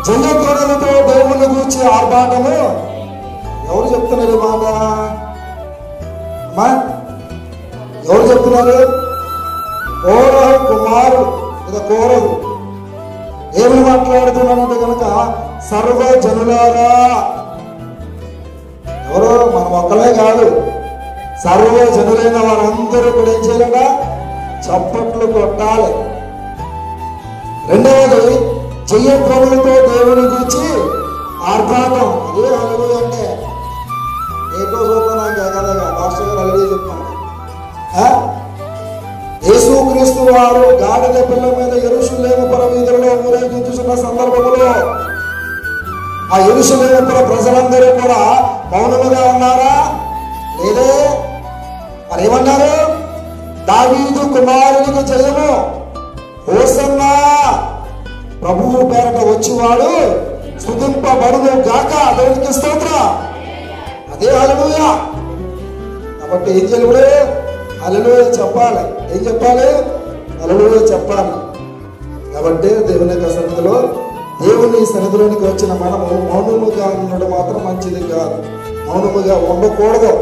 జయధ్వనులతో దేవుని గురించి ఆర్భాటము. ఎవరు చెప్తున్నారు ఈ మాట? అమ్మా ఎవరు చెప్తున్నారు? కోరహు కుమారుడు లేదా కోరహు ఏమని మాట్లాడుతున్నాడంటే కనుక సర్వ జనులారా. ఎవరో మనం ఒక్కలే కాదు, సర్వ జనులైన వారందరూ కూడా ఏం చేయాలట? చప్పట్లు కొట్టాలి. రెండవది జయధ్వనులతో దేవుని గురించి ఆర్భాటం. అదే హల్లెలూయా అంటే ఏటో చూద్దాం కదా పాస్టర్ గారు అల్లే చెప్తాను. యేసుక్రీస్తు వారు గాడిద పిల్ల మీద యెరూషలేము పుర వీధులలో ఊరేగించుతున్న సందర్భంలో ఆ యెరూషలేము పుర ప్రజలందరూ కూడా మౌనముగా ఉన్నారా? లేదే. మరి ఏమన్నారు? దావీదు కుమారునికి జయము, హోసన్నా, ప్రభువు పేరట వచ్చివాడు స్తుతింపబడును గాక, దేవునికి స్తోత్రం. అదే హల్లెలూయా. కాబట్టి ఏం చేయాలి? హల్లెలూయా చెప్పాలి. ఏం చెప్పాలి? హల్లెలూయా చెప్పాలి. కాబట్టి దేవుని యొక్క సన్నిధిలో, దేవుని సన్నిధిలోనికి వచ్చిన మనము మౌనముగా ఉండడం మాత్రం మంచిది కాదు. మౌనముగా ఉండకూడదు.